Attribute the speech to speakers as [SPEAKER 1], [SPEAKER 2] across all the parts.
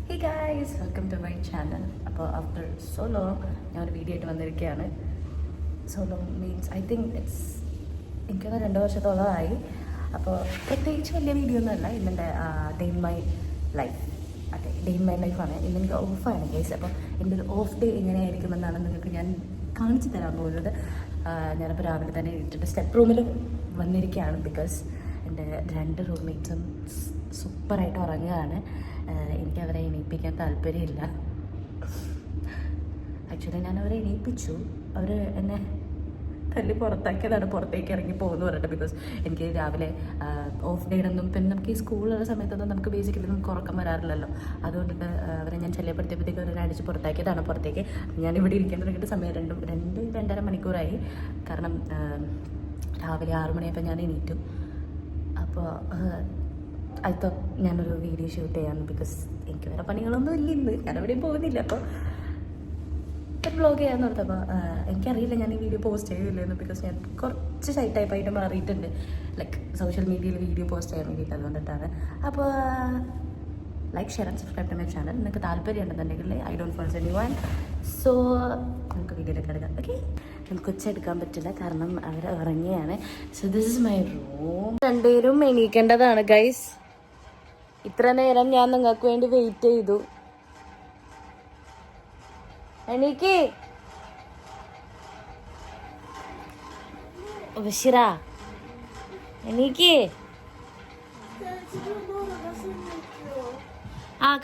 [SPEAKER 1] Hey guys, welcome to my channel. അപ്പോൾ after so long ഞാൻ ഒരു വീഡിയോ ആയിട്ട് വന്നിരിക്കുകയാണ്. So long means I think എനിക്കൊന്ന് 2 വർഷത്തോളമായി. അപ്പോൾ പ്രത്യേകിച്ച് വലിയ വീഡിയോ ഒന്നുമല്ല. ഇന്നെൻ്റെ ഡേ ഇൻ മൈ ലൈഫ്. അതെ, ഡേ ഇൻ മൈ ലൈഫാണ്. ഇന്ന് എനിക്ക് ഓഫാണ് ഗൈസ്. അപ്പോൾ എൻ്റെ ഒരു ഓഫ് ഡേ എങ്ങനെയായിരിക്കുമെന്നാണ് നിങ്ങൾക്ക് ഞാൻ കാണിച്ചു തരാൻ പോകുന്നത്. ഞാനിപ്പോൾ രാവിലെ തന്നെ ഇട്ടിട്ട് സ്റ്റെപ്പ് റൂമിൽ വന്നിരിക്കുകയാണ്. ബിക്കോസ് എൻ്റെ 2 റൂംമേറ്റ്സും സൂപ്പറായിട്ട് ഉറങ്ങുകയാണ്. എനിക്ക് അവരെ എണീപ്പിക്കാൻ താല്പര്യമില്ല. ആക്ച്വലി ഞാൻ അവരെ എണീപ്പിച്ചു. അവർ എന്നെ തല്ലി പുറത്താക്കിയതാണ്, പുറത്തേക്ക് ഇറങ്ങി പോകുന്നു പറഞ്ഞിട്ട്. ബിക്കോസ് എനിക്ക് രാവിലെ ഓഫ് ഡേയിലൊന്നും പിന്നെ നമുക്ക് ഈ സ്കൂളുള്ള സമയത്തൊന്നും നമുക്ക് ബേസിക്കലി നമുക്ക് ഉറക്കം വരാറില്ലല്ലോ. അതുകൊണ്ടിട്ട് അവരെ ഞാൻ ശല്യപ്പെടുത്തിയപ്പോഴത്തേക്ക് അവരെ അടിച്ച് പുറത്താക്കിയതാണ് പുറത്തേക്ക്. ഞാനിവിടെ ഇരിക്കാൻ തുടങ്ങിയിട്ട് സമയം 2-2.5 മണിക്കൂറായി. കാരണം രാവിലെ 6 മണിയായപ്പോൾ ഞാൻ എണീറ്റു. അപ്പോൾ അടുത്ത ഞാനൊരു വീഡിയോ ഷൂട്ട് ചെയ്യാമെന്ന്. ബിക്കോസ് എനിക്ക് വേറെ പണികളൊന്നും ഇല്ല ഇന്ന്, ഞാനെവിടെയും പോകുന്നില്ല. അപ്പോൾ ഒരു വ്ളോഗ് ചെയ്യാമെന്ന് ഓർത്തപ്പോൾ എനിക്കറിയില്ല ഞാൻ ഈ വീഡിയോ പോസ്റ്റ് ചെയ്യില്ലെന്ന്. ബിക്കോസ് ഞാൻ കുറച്ച് ഷൈ ടൈപ്പായിട്ട് മാറിയിട്ടുണ്ട്, ലൈക്ക് സോഷ്യൽ മീഡിയയിൽ വീഡിയോ പോസ്റ്റ് ചെയ്യാൻ വേണ്ടിയിട്ട്. അതുകൊണ്ടിട്ടാണ്. അപ്പോൾ like, share and subscribe to my channel. നിങ്ങൾക്ക് താല്പര്യം ഉണ്ടെന്നുണ്ടെങ്കിൽ I don't force anyone. So നമുക്ക് വീഡിയോയിലേക്ക് എടുക്കാം. ഓക്കെ, നമുക്ക് ഉച്ചെടുക്കാൻ പറ്റില്ല കാരണം അവർ ഇറങ്ങിയാണ്. So this is my room. രണ്ടുപേരും എണീക്കേണ്ടതാണ് ഗൈസ്. ഇത്ര നേരം ഞാൻ നിങ്ങൾക്ക് വേണ്ടി വെയിറ്റ് ചെയ്തു. എണീക്ക് ബഷീറ, എണീക്ക്.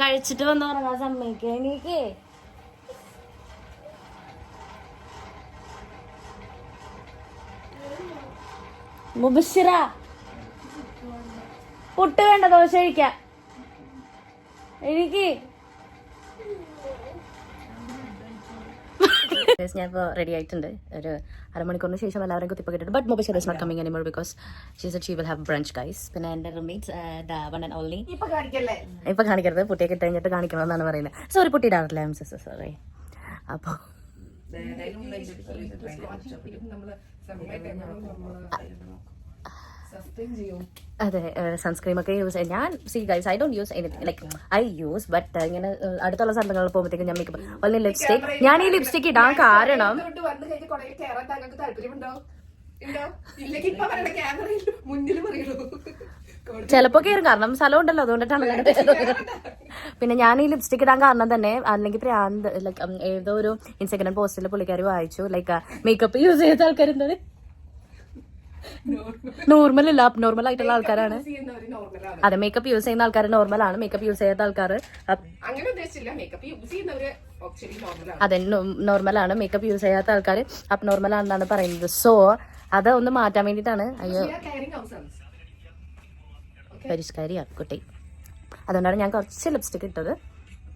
[SPEAKER 1] കഴിച്ചിട്ട് വന്ന് ഉറങ്ങാൻ സമ്മതിക്കുക. എണീക്ക്. മുബഷിറ, പുട്ട് വേണ്ട, ദോശ കഴിക്കാം. എനിക്ക് ഞാനിപ്പോൾ റെഡി ആയിട്ടുണ്ട്. ഒരു അരമണിക്കൂറിന് ശേഷം എല്ലാവരും കുത്തിപ്പ് കിട്ടും. But Mubashira is not coming anymore because she will have brunch guys. പിന്നെ എൻ്റെ റൂംമേറ്റ്സ് വൺ ആൻഡ് ഓൺലി. ഇപ്പൊ കാണിക്കരുത്, പുട്ടിയൊക്കെ ഇട്ട് കഴിഞ്ഞിട്ട് കാണിക്കണമെന്നാണ് പറയുന്നത്. സോറി, പുട്ടി ഇടാറില്ല. I am so sorry. അപ്പോൾ അതെ, സൺസ്ക്രീം ഒക്കെ യൂസ് ഞാൻ I don't use anything like I use. But ഇങ്ങനെ അടുത്തുള്ള സ്ഥലങ്ങളിൽ പോകുമ്പോഴത്തേക്കും ഞാൻ മേക്കപ്പ് ഓൺലി ലിപ്സ്റ്റിക്. ഞാൻ ഈ ലിപ്സ്റ്റിക് ഇടാൻ കാരണം ചിലപ്പോ കയറും, കാരണം സ്ഥലം ഉണ്ടല്ലോ, അതുകൊണ്ടിട്ടാണ്. പിന്നെ ഞാൻ ഈ ലിപ്സ്റ്റിക് ഇടാൻ കാരണം തന്നെ അല്ലെങ്കിൽ പ്രാന്ത്, ലൈക്ക് ഏതോ ഒരു ഇൻസ്റ്റഗ്രാം പോസ്റ്റിൽ പുള്ളിക്കാരി വായിച്ചു, ലൈക്ക് മേക്കപ്പ് യൂസ് ചെയ്ത ആൾക്കാരുന്നത് നോർമൽ അല്ല, അബ്നോർമൽ ആയിട്ടുള്ള ആൾക്കാരാണ്. അതെ, മേക്കപ്പ് യൂസ് ചെയ്യുന്ന ആൾക്കാർ നോർമലാണ്, മേക്കപ്പ് യൂസ് ചെയ്യാത്ത ആൾക്കാർ അതെ നോർമലാണ്, മേക്കപ്പ് യൂസ് ചെയ്യാത്ത ആൾക്കാർ അബ്നോർമൽ ആണെന്നാണ് പറയുന്നത്. സോ അത് ഒന്ന് മാറ്റാൻ വേണ്ടിയിട്ടാണ്. അയ്യോ, പരിഷ്കാരിയാ കുട്ടി. അതുകൊണ്ടാണ് ഞാൻ കുറച്ച് ലിപ്സ്റ്റിക് ഇട്ടത്.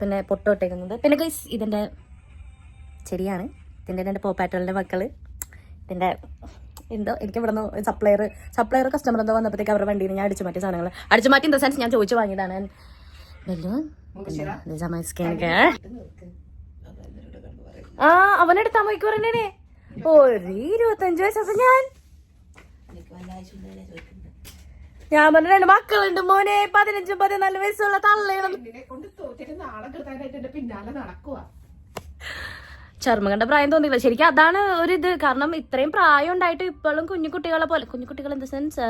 [SPEAKER 1] പിന്നെ പൊട്ടോട്ടേക്കുന്നത്. പിന്നെ ഗൈസ്, ഇതിൻ്റെ ശരിയാണ്, ഇതിൻ്റെ 2 പോപ്പാറ്റോളിൻ്റെ മക്കള്. ഇതിൻ്റെ എന്തോ എനിക്ക് ഇവിടെ നിന്ന് സപ്ലയർ കസ്റ്റമർ എന്തോ വന്നപ്പോഴത്തേക്ക് അവരുടെ വണ്ടിയിൽ ഞാൻ അടിച്ചു മാറ്റിയ സാധനങ്ങൾ അടിച്ചു മാറ്റി. ഇൻ ദ സെൻസ് ഞാൻ ചോദിച്ചു വാങ്ങിയതാണ്. അവനെടുത്താ മൈക്ക് പറഞ്ഞേ. ഒരു 25 വയസ്സൊക്കെ ഞാൻ പറഞ്ഞ 2 മക്കളുണ്ട് മോനെ. 15-14 വയസ്സുള്ള തള്ളയാണ്. ചർമ്മം കണ്ട പ്രായം തോന്നില്ല ശരിക്കും. അതാണ് ഒരിത്. കാരണം ഇത്രയും പ്രായം ഉണ്ടായിട്ട് ഇപ്പോഴും കുഞ്ഞുകുട്ടികളെ പോലെ, കുഞ്ഞുകുട്ടികൾ ഇൻ ദ സെൻസ്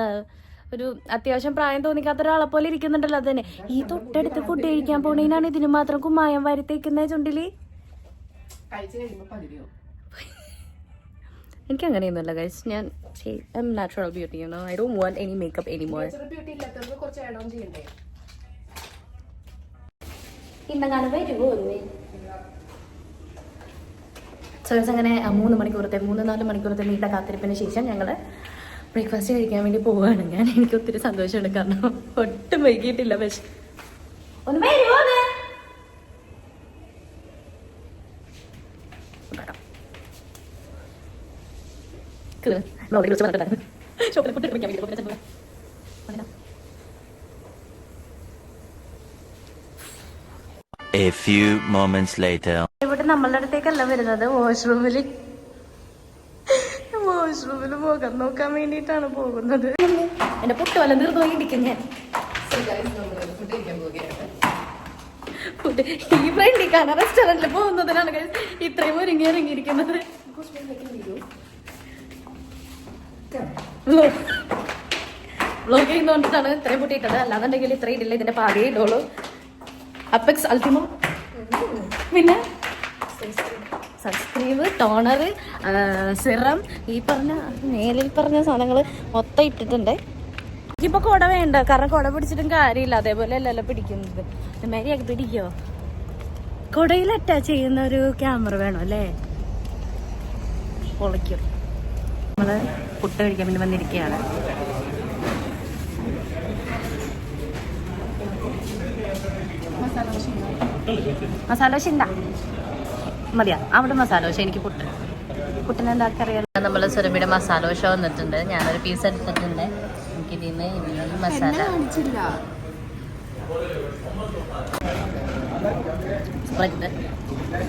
[SPEAKER 1] ഒരു അത്യാവശ്യം പ്രായം തോന്നിക്കാത്ത ഒരാളെ പോലെ ഇരിക്കുന്നുണ്ടല്ലോ. അത് തന്നെ ഈ തൊട്ടടുത്ത് ഫുഡ് കഴിക്കാൻ പോണേനാണ് ഇതിന് മാത്രം കുമ്മായം വരുത്തേക്കുന്ന ചുണ്ടില്. എനിക്ക് അങ്ങനെയൊന്നുമല്ല ഗൈസ്. ഞാൻ natural beauty, you know. I don't want any makeup anymore. ഇന്നങ്ങനെ വരുമോ? സോഴ്സ് അങ്ങനെ 3-4 മണിക്കൂറത്തെ നീണ്ട കാത്തിരിപ്പിന് ശേഷം ഞങ്ങൾ ബ്രേക്ക്ഫാസ്റ്റ് കഴിക്കാൻ വേണ്ടി പോവുകയാണ്. എനിക്ക് ഒത്തിരി സന്തോഷമുണ്ട്, കാരണം ഒട്ടും വൈകിട്ടില്ല. പക്ഷെ ഒന്ന്
[SPEAKER 2] A few moments later.
[SPEAKER 1] ഇവിടെ നമ്മളുടെ അടുത്തേക്കല്ല വരുന്നത്, വാഷ്റൂമിൽ മുഖം നോക്കാൻ വേണ്ടിയിട്ടാണ് പോകുന്നത്. എന്റെ പുട്ട് വല്ല നിർദ്ദോങ്ങിയിരിക്കും ഞാൻ. ഈ ഫ്രണ്ടിൽ കാണാൻ റെസ്റ്റോറൻറ്റിൽ പോകുന്നതിനാണ് ഇത്രയും ഇറങ്ങിയിരിക്കുന്നത്. വ്ലോഗ് ചെയ്യുന്നോണ്ടിട്ടാണ് ഇത്രയും പൊട്ടിയിട്ടത്. അല്ലാന്നുണ്ടെങ്കിൽ ഇത്രയും ഇടില്ല, ഇതിന്റെ പാതിയേ ഇടുള്ളൂ. അപ്പെക്സ് അൾട്ടിമോ, പിന്നെ സൺസ്ക്രീം, ടോണർ, സിറം, ഈ പറഞ്ഞ മേലിൽ പറഞ്ഞ സാധനങ്ങൾ മൊത്തം ഇട്ടിട്ടുണ്ട്. എനിക്കിപ്പോൾ കുട വേണ്ട, കാരണം കുട പിടിച്ചിട്ടും കാര്യമില്ല. അതേപോലെ അല്ലല്ലോ പിടിക്കുന്നത്. മേരിയൊക്കെ പിടിക്കോ? കുടയിൽ അറ്റാച്ച് ചെയ്യുന്ന ഒരു ക്യാമറ വേണം അല്ലേ? പൊളിക്കും. നമ്മള് പുട്ട് കഴിക്കാൻ വേണ്ടി വന്നിരിക്കുകയാണ്. മസാല ദോശ ഉണ്ടാ മതിയാ? അവിടെ മസാല ദോശ, എനിക്ക് പുട്ടിന് എന്താക്കറിയാം. നമ്മൾ സുരഭിയുടെ മസാല ദോശ വന്നിട്ടുണ്ട്. ഞാനൊരു പീസ് എടുത്തിട്ടുണ്ട്. എനിക്കിതിന്ന് മസാല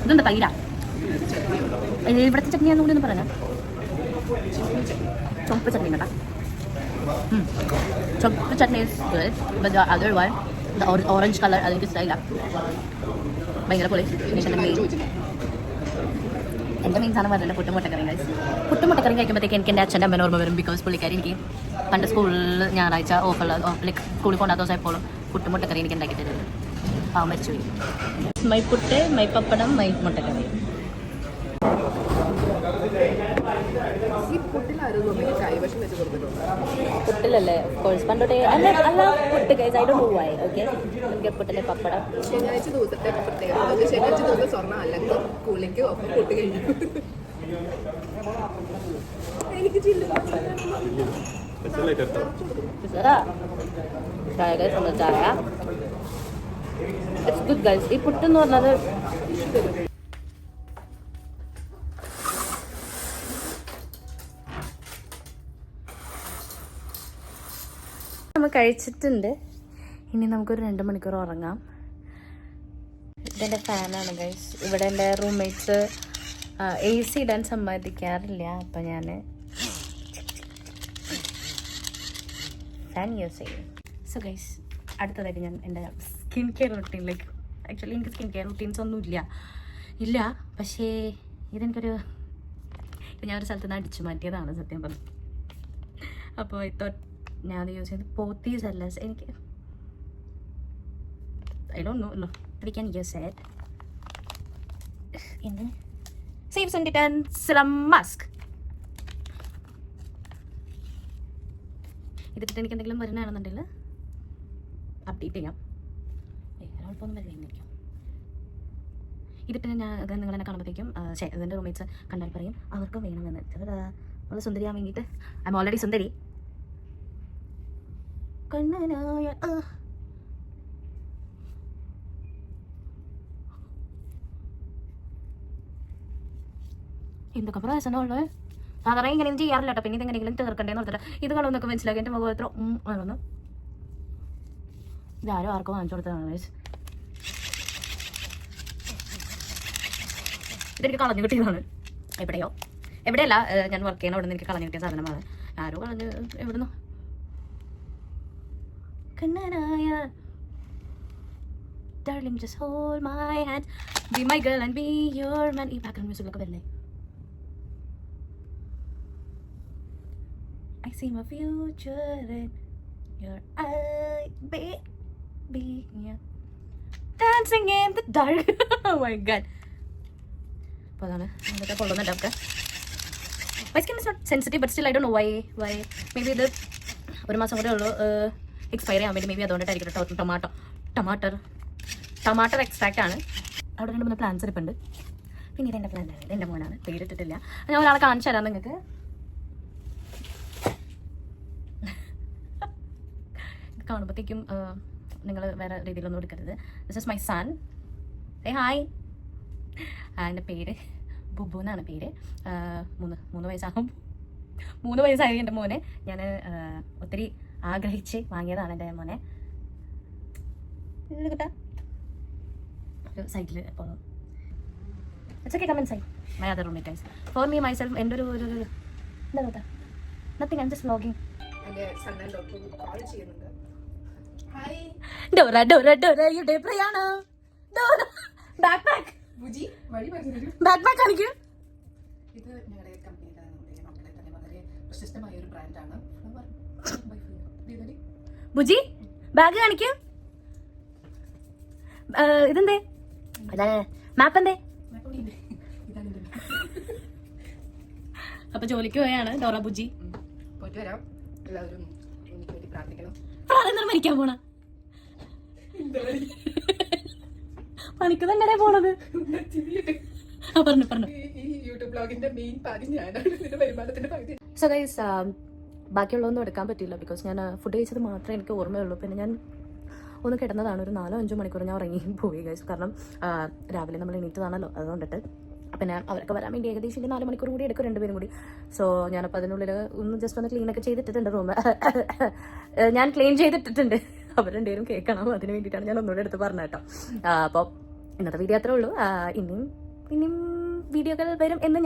[SPEAKER 1] ഇതെന്താ തൈര? ഇവിടുത്തെ ചട്നിയാന്ന് കൂടി ഒന്ന് പറഞ്ഞാൽ ചുവപ്പ് ചട്നി കേട്ടാ. ചുവപ്പ് chutney other one orange colour അതെനിക്ക് ഇഷ്ടമായില്ല. ഭയങ്കര പൊളി. എൻ്റെ മെയിൻ സാധനം പറഞ്ഞില്ല പുട്ടും മുട്ടക്കറി. പുട്ടും കഴിക്കുമ്പോഴത്തേക്ക് എനിക്ക് എൻ്റെ അച്ഛൻ്റെ അമ്മേനെ ഓർമ്മ വരും. ബിക്കോസ് പുള്ളിക്കാരി എനിക്ക് പണ്ട് സ്കൂളിൽ ഞായറാഴ്ച ഓഫുള്ള ലൈക്ക് സ്കൂളിൽ കൊണ്ടാത്ത ദിവസം എപ്പോഴും പുട്ടും മുട്ടക്കറി എനിക്ക് ഉണ്ടാക്കി തരുന്നത്. പാവം മരിച്ചുപോയി. My puttu, my pappadam, my mutta curry. പുട്ടിലല്ലേ കോഴ്സ് പണ്ടോട്ടെ അല്ല puttu guys. I don't know why. Okay, എനിക്ക് പുട്ടിലെ പപ്പടം.
[SPEAKER 3] ശനിയാഴ്ച ദിവസത്തെ പ്രത്യേകത, ശനിയാഴ്ച ദിവസം സ്വർണ്ണം അല്ലെങ്കിൽ കൂളിക്ക് ഒപ്പം പുട്ട് കഴിഞ്ഞു. എനിക്ക്
[SPEAKER 1] ചായ ഇറ്റ്സ് ഗുഡ് ഗൈസ്. ഈ പുട്ടെന്ന് പറഞ്ഞത് നമ്മൾ കഴിച്ചിട്ടുണ്ട്. ഇനി നമുക്കൊരു 2 മണിക്കൂർ ഉറങ്ങാം. ഇതെൻ്റെ ഫാനാണ് ഗൈസ്. ഇവിടെ എൻ്റെ റൂംമേറ്റ്സ് AC ഇടാൻ സമ്മതിക്കാറില്ല. അപ്പം ഞാൻ ഫാൻ യൂസ് ചെയ്യും. സോ ഗൈസ്, അടുത്തതായിട്ട് ഞാൻ എൻ്റെ സ്കിൻ കെയർ റൂട്ടീനിലേക്ക്. ആക്ച്വലി എനിക്ക് സ്കിൻ കെയർ റൂട്ടീൻസ് ഒന്നും ഇല്ല. പക്ഷേ ഇതെനിക്കൊരു ഞാനൊരു സ്ഥലത്ത് നിന്ന് അടിച്ചു മാറ്റിയതാണ് സത്യം പറഞ്ഞു. അപ്പോൾ ഞാൻ യൂസ് ചെയ്ത് പോത്തീസ് അല്ല. എനിക്ക് I don't know we can use it in save സെൻറ്റിറ്റൻ സിറം മാസ്ക്. ഇതിട്ടിട്ട് എനിക്ക് എന്തെങ്കിലും വരുന്നതാണെന്നുണ്ടെങ്കിൽ അപ്ഡേറ്റ് ചെയ്യാം. ഒരാൾക്കൊന്നും വരുന്നിരിക്കും. ഇതിട്ട് ഞാൻ നിങ്ങളെന്നെ കാണുമ്പോഴത്തേക്കും ഇതിൻ്റെ റൂംമേറ്റ്സ് കണ്ടാൽ പറയും അവർക്കും വേണമെന്ന്. നമ്മൾ സുന്ദരിയാൻ വേണ്ടിയിട്ട് ഐ എം ഓൾറെഡി സുന്ദരി. കണ്ണനായ എന്തൊക്കെ പ്രശ്നമുള്ളത്. സാധാരണ ഇങ്ങനെയൊന്നും ചെയ്യാറില്ല കേട്ടോ. പിന്നെ ഇതെങ്ങനെയെങ്കിലും തീർക്കണ്ടേന്ന് ഓർത്തിട്ട് ഇത് കളവെന്നൊക്കെ മനസ്സിലാക്കി എൻ്റെ മുഖം എത്ര ആണെന്ന്. ഇതാരും ആർക്കും വാങ്ങിച്ചു കൊടുത്തതാണ്. ഇതെനിക്ക് കളഞ്ഞു കിട്ടിയതാണ്. എവിടെയല്ല ഞാൻ വർക്ക് ചെയ്യണ അവിടെ നിന്ന് എനിക്ക് കളഞ്ഞു കിട്ടിയ സാധനമാണ്. ആരോ കളഞ്ഞ് എവിടുന്നു. കണ്ണനായ darling just hold my hand, be my girl and be your man. ഈ ബാക്ക്ഗ്രൗണ്ട് മ്യൂസിക്കിലൊക്കെ വരില്ലേ? I see my future in your eye, baby, yeah. Dancing in the dark. Oh my god. അപ്പോൾ അതാണ് ഇതൊക്കെ കൊള്ളുന്നുണ്ട് നമുക്ക്. My skin is not sensitive but still I don't know why. Maybe ഇത് 1 മാസം കൂടെ ഉള്ളൂ എക്സ്പയർ ചെയ്യാൻ വേണ്ടി. മേ ബി അതുകൊണ്ടിട്ടായിരിക്കും. ടൊമാറ്റോ എക്സ്ട്രാക്റ്റ് ആണ്. അവിടെ 2-3 പ്ലാന്റ്സ് ഇരിപ്പുണ്ട്. പിന്നെ ഇതെൻ്റെ പ്ലാന്റ് ആണ്, എൻ്റെ മോനാണ്, പേരിട്ടിട്ടില്ല. ഞാൻ ഒരാളെ കാണിച്ചു തരാം നിങ്ങൾക്ക്. ഇത് കാണുമ്പോഴത്തേക്കും നിങ്ങൾ വേറെ രീതിയിലൊന്നും എടുക്കരുത്. This is my son. ഏ ഹായ്. എൻ്റെ പേര് ബുബു എന്നാണ് പേര്. 3 വയസ്സാകും. 3 വയസ്സായി എൻ്റെ മോനെ. ഞാൻ ഒത്തിരി ആഗ്രഹിച്ച് വാങ്ങിയതാണ് എൻ്റെ മോനെ. കിട്ടാ ഒരു സൈഡിൽ എപ്പോൾ it's come inside my other roommate guys. For me myself എൻ്റെ ഒരു എന്താ കേട്ടാ nothing. I am just vlogging. ഡോറയുടെ പ്രയാണം ബാക്ക് പാക്ക്
[SPEAKER 3] ബുജി വഴി പറഞ്ഞു.
[SPEAKER 1] ബാക്ക് പാക്ക് കാണിക്കൂ.
[SPEAKER 3] ഇത് ഞങ്ങളുടെ കമ്പനിയുടെ നമ്മുടെ മക്കളെ തന്നെ വളരെ പ്രശസ്തമായ ഒരു ബ്രാൻഡാണ്
[SPEAKER 1] ബുജി ബാഗ് കാണിക്കൂ. ഇതെന്തേ മാപ്പ് എന്തേ? അപ്പൊ ജോലിക്ക് പോയാണ് ഡോറ ബുജി.
[SPEAKER 3] പോയിട്ട് വരാം. എല്ലാവരും എനിക്ക് വേണ്ടി പ്രാർത്ഥിക്കണം.
[SPEAKER 1] പ്രാർത്ഥന മരിക്കാൻ പോണ പണിക്ക് തന്നെ പോണത്. പറഞ്ഞു
[SPEAKER 3] ഈ യൂട്യൂബ് ബ്ലോഗിന്റെ മെയിൻ പാതി ഞാനാണ്. ഇതിന്റെ വരുമാനത്തിന്റെ പകുതി.
[SPEAKER 1] സോ ഗൈസ് ബാക്കിയുള്ളതൊന്നും എടുക്കാൻ പറ്റില്ല ബിക്കോസ് ഞാൻ ഫുഡ് കഴിച്ചത് മാത്രമേ എനിക്ക് ഓർമ്മയുള്ളൂ. പിന്നെ ഞാൻ ഒന്ന് കിടന്നതാണ്, ഒരു 4-5 മണിക്കൂർ ഞാൻ ഉറങ്ങി പോയി ഗൈസ്. കാരണം രാവിലെ നമ്മൾ എണീറ്റതാണല്ലോ, അതുകൊണ്ടിട്ട്. പിന്നെ അവരൊക്കെ വരാൻ വേണ്ടി ഏകദേശം 4 മണിക്കൂർ കൂടി എടുക്കും, രണ്ടുപേരും കൂടി. സോ ഞാനപ്പോൾ അതിനുള്ളിൽ ഒന്ന് ജസ്റ്റ് ഒന്ന് ക്ലീനൊക്കെ ചെയ്തിട്ടിട്ടുണ്ട് റൂം. ഞാൻ ക്ലീൻ ചെയ്തിട്ടിട്ടുണ്ട്. അവർ രണ്ടുപേരും കേൾക്കണം, അതിന് വേണ്ടിയിട്ടാണ് ഞാൻ ഒന്നുകൂടെ എടുത്ത് പറഞ്ഞത് കേട്ടോ. അപ്പോൾ ഇന്നത്തെ വീഡിയോ അത്രേ ഉള്ളൂ. ഇനിയും വീഡിയോകൾ വരും എന്ന്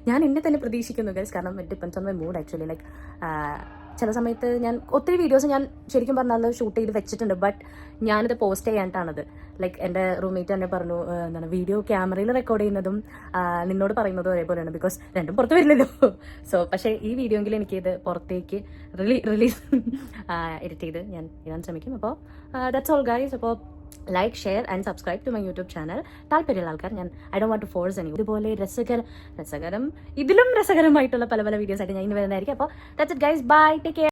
[SPEAKER 1] ഞാൻ എന്നെ തന്നെ പ്രതീക്ഷിക്കുന്നു ഗൈസ്. കാരണം it depends on my mood actually. Like ചില സമയത്ത് ഞാൻ ഒത്തിരി വീഡിയോസ് ഞാൻ ശരിക്കും പറഞ്ഞാൽ ഷൂട്ട് ചെയ്ത് വെച്ചിട്ടുണ്ട്, ബട്ട് ഞാനിത് പോസ്റ്റ് ചെയ്യാനായിട്ടാണത്. ലൈക്ക് എൻ്റെ റൂംമേറ്റ് തന്നെ പറഞ്ഞു, എന്താണ് വീഡിയോ ക്യാമറയിൽ റെക്കോർഡ് ചെയ്യുന്നതും നിന്നോട് പറയുന്നതും ഒരേപോലെയാണ്, ബിക്കോസ് രണ്ടും പുറത്ത് വരില്ലല്ലോ. സോ പക്ഷേ ഈ വീഡിയോ എങ്കിലും എനിക്കിത് പുറത്തേക്ക് റിലീസ് എഡിറ്റ് ചെയ്ത് ഞാൻ ഇടാൻ ശ്രമിക്കും. അപ്പോൾ ദാറ്റ്സ് ഓൾ ഗൈസ്. അപ്പോൾ like, share and subscribe to my YouTube channel. താല്പര്യമുള്ള ആൾക്കാർ, ഞാൻ I don't want to force any. ഇതുപോലെ ഇതിലും രസകരമായിട്ടുള്ള പല വീഡിയോസ് ആയിട്ട് ഞാൻ ഇനി വരുന്നതായിരിക്കും. അപ്പോൾ that's it guys, bye, take care.